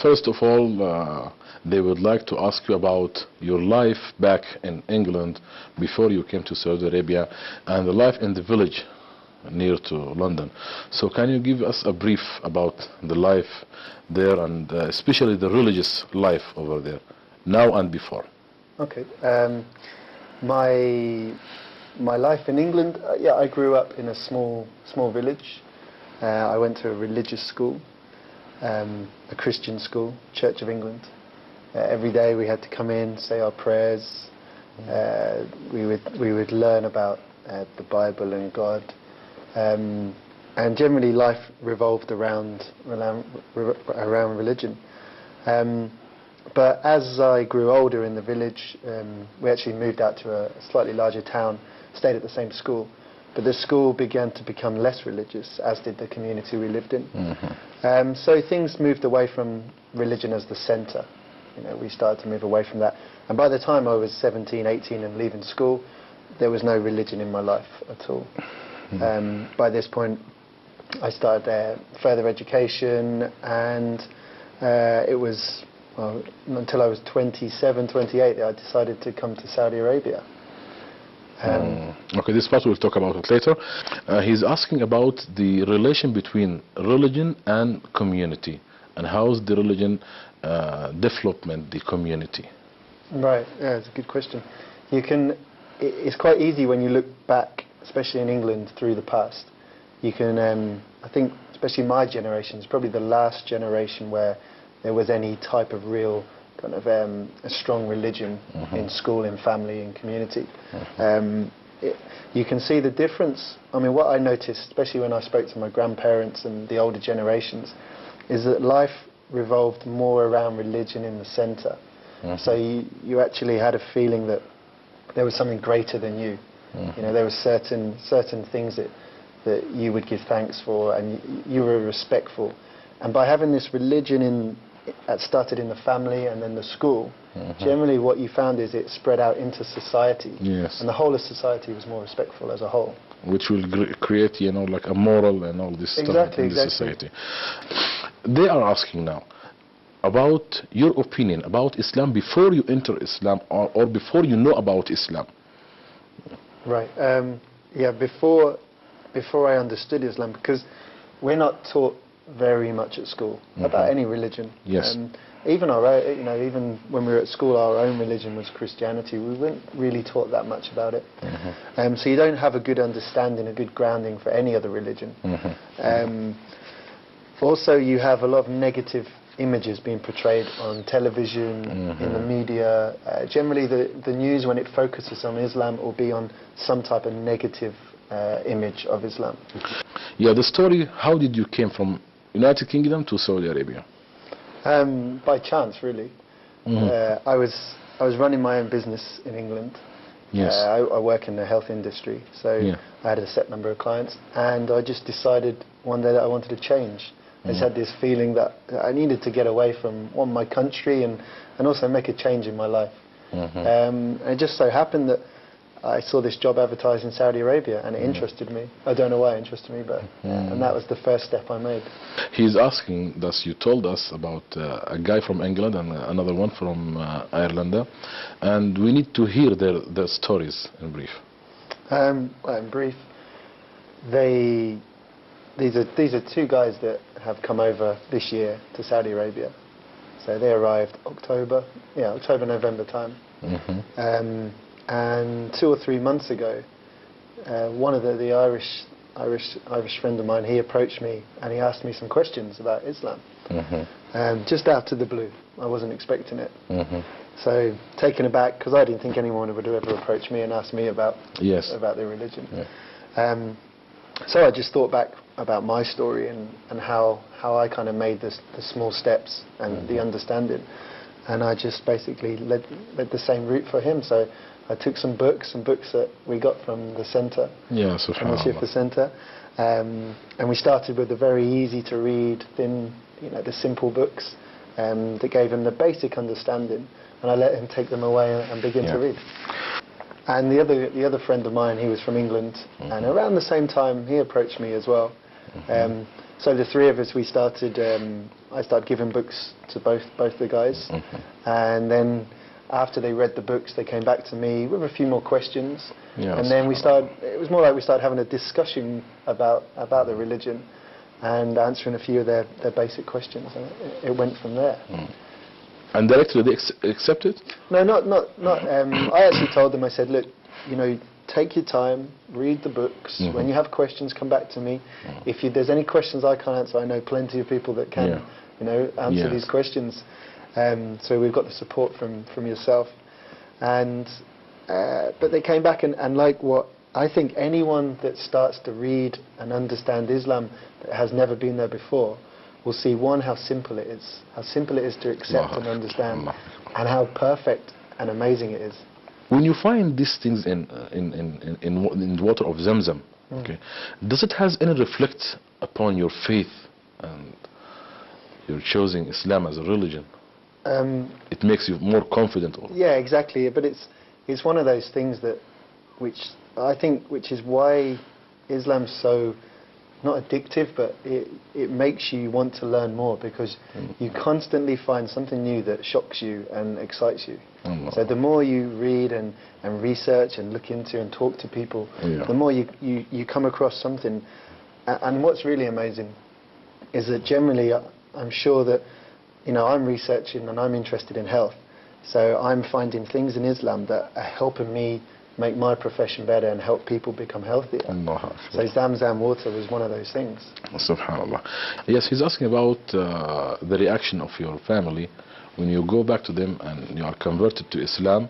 First of all, they would like to ask you about your life back in England before you came to Saudi Arabia and the life in the village near to London. So can you give us a brief about the life there and especially the religious life over there, now and before? Okay. My life in England, yeah, I grew up in a small village. I went to a religious school, a Christian school, Church of England. Every day we had to come in, say our prayers. We would learn about the Bible and God, and generally life revolved around religion. But as I grew older in the village, we actually moved out to a slightly larger town, stayed at the same school. But the school began to become less religious, as did the community we lived in. Mm-hmm. So things moved away from religion as the centre. You know, we started to move away from that. And by the time I was 17, 18 and leaving school, there was no religion in my life at all. Mm-hmm. By this point, I started further education, and it was until I was 27, 28 that I decided to come to Saudi Arabia. Okay, this part we'll talk about it later. He's asking about the relation between religion and community, and how's the religion development the community? Right, yeah, it's a good question. It's quite easy when you look back, especially in England, through the past. You can, I think, especially my generation, is probably the last generation where there was any type of real kind of a strong religion in school, in family, in community. You can see the difference. I mean, what I noticed, especially when I spoke to my grandparents and the older generations, is that life revolved more around religion in the centre. So you actually had a feeling that there was something greater than you. You know, there were certain things that you would give thanks for, and you were respectful. And by having this religion that started in the family and then the school, generally what you found is it spread out into society. Yes. And the whole of society was more respectful as a whole. Which will create, you know, like a moral and all this stuff in the society. They are asking now about your opinion about Islam before you enter Islam, or before you know about Islam. Right. Yeah, before I understood Islam, because we're not taught very much at school about any religion. Yes. Even our own, you know, even when we were at school, our own religion was Christianity. We weren't really taught that much about it. So you don't have a good understanding, a good grounding for any other religion. Also, you have a lot of negative images being portrayed on television, in the media. Generally, the news, when it focuses on Islam, will be on some type of negative image of Islam. Yeah, the story, how did you came from United Kingdom to Saudi Arabia? By chance, really. I was running my own business in England. Yes. I work in the health industry, so I had a set number of clients, and I just decided one day that I wanted to change. I just had this feeling that I needed to get away from my country and also make a change in my life. And it just so happened that I saw this job advertised in Saudi Arabia, and it interested me. I don't know why it interested me, but and that was the first step I made. He's asking, thus you told us about a guy from England and another one from Ireland, and we need to hear their stories in brief. Well, in brief, these are two guys that have come over this year to Saudi Arabia. So they arrived October, November time. And 2 or 3 months ago, one of the Irish friend of mine, he approached me and he asked me some questions about Islam. Just out of the blue. I wasn't expecting it. So taken aback, because I didn't think anyone would ever approach me and ask me about their religion. So I just thought back about my story and how I kind of made the small steps and the understanding. And I just basically led the same route for him. So I took some books that we got from the centre, from the Shifa Centre, and we started with the very easy to read, thin, the simple books that gave him the basic understanding, and I let him take them away and begin to read. And the other friend of mine, he was from England, and around the same time he approached me as well, So the three of us, we started. I started giving books to both the guys, and then after they read the books, they came back to me with a few more questions, and then we started. It was more like we started having a discussion about the religion, and answering a few of their basic questions, and it went from there. And directly they accepted? No, not. I actually told them. I said, look, take your time, read the books. When you have questions, come back to me. If there's any questions I can't answer, I know plenty of people that can, answer these questions. So we've got the support from yourself. And but they came back and like what I think anyone that starts to read and understand Islam that has never been there before will see, one, how simple it is to accept and understand, and how perfect and amazing it is. When you find these things in the water of Zamzam, okay, does it has any reflect upon your faith and you're choosing Islam as a religion? It makes you more confident. Yeah, exactly. But it's one of those things which is why Islam's so not addictive, but it makes you want to learn more, because you constantly find something new that shocks you and excites you. So the more you read and research and look into and talk to people, the more you come across something. And what's really amazing is that generally I'm sure that I'm researching and I'm interested in health, so I'm finding things in Islam that are helping me make my profession better and help people become healthier. So Zamzam water was one of those things. Subhanallah. Yes, he's asking about the reaction of your family when you go back to them and you are converted to Islam,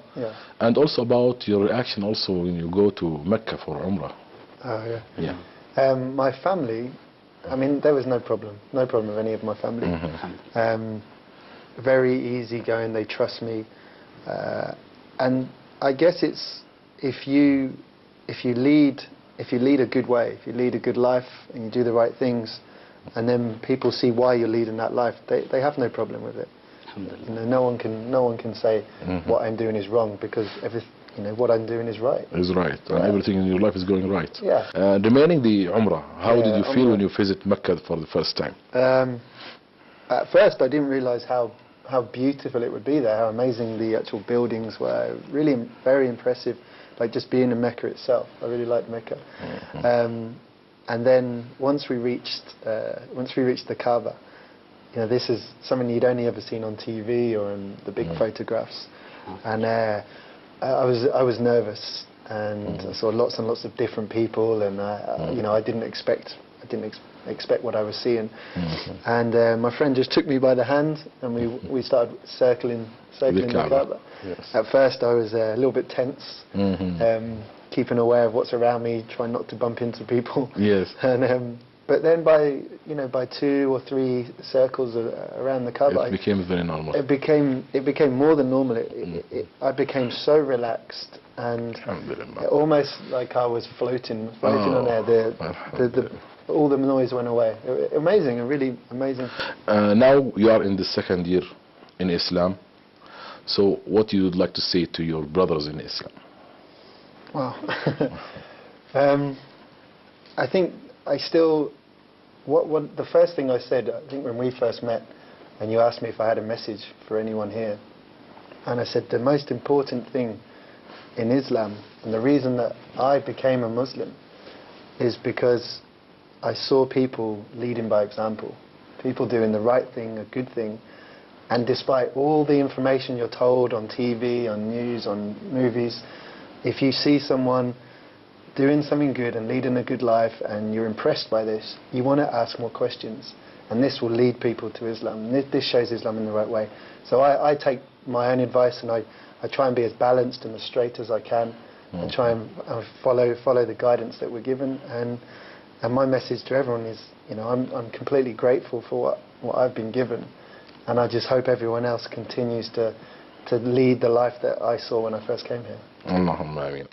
and also about your reaction also when you go to Mecca for Umrah. Oh yeah. My family, I mean, there was no problem with any of my family. Very easy going, they trust me, and I guess it's if you lead a good way, if you lead a good life and you do the right things, and then people see why you're leading that life, they have no problem with it. No one can say what I'm doing is wrong, because what I'm doing is right. Is right, and everything in your life is going right. Yeah. Remaining the Umrah, how did you feel when you visit Mecca for the first time? At first, I didn't realize how beautiful it would be there, how amazing the actual buildings were. Really, very impressive. Like just being in Mecca itself, I really liked Mecca. And then once we reached the Kaaba, this is something you'd only ever seen on TV or in the big photographs, and I was nervous, and I saw lots and lots of different people, and I didn't expect what I was seeing. And my friend just took me by the hand, and we started circling the Kaaba. Yes. At first I was a little bit tense, keeping aware of what's around me, trying not to bump into people. Yes. And but then by 2 or 3 circles around the Kaaba, it became very normal. It became more than normal. I became so relaxed, and almost like I was floating on air. All the noise went away. Amazing, really amazing. Now you are in the 2nd year in Islam. So what you would like to say to your brothers in Islam? Wow. I think I still... What the first thing I said, I think when we first met, and you asked me if I had a message for anyone here, and I said the most important thing in Islam, and the reason that I became a Muslim, is because I saw people leading by example, people doing the right thing, a good thing, and despite all the information you're told on TV, on news, on movies, if you see someone doing something good and leading a good life and you're impressed by this, you want to ask more questions, and this will lead people to Islam. This shows Islam in the right way. So I take my own advice, and I try and be as balanced and as straight as I can, and try and follow the guidance that we're given. And my message to everyone is, I'm completely grateful for what I've been given, and I just hope everyone else continues to lead the life that I saw when I first came here. Allahumma ameen.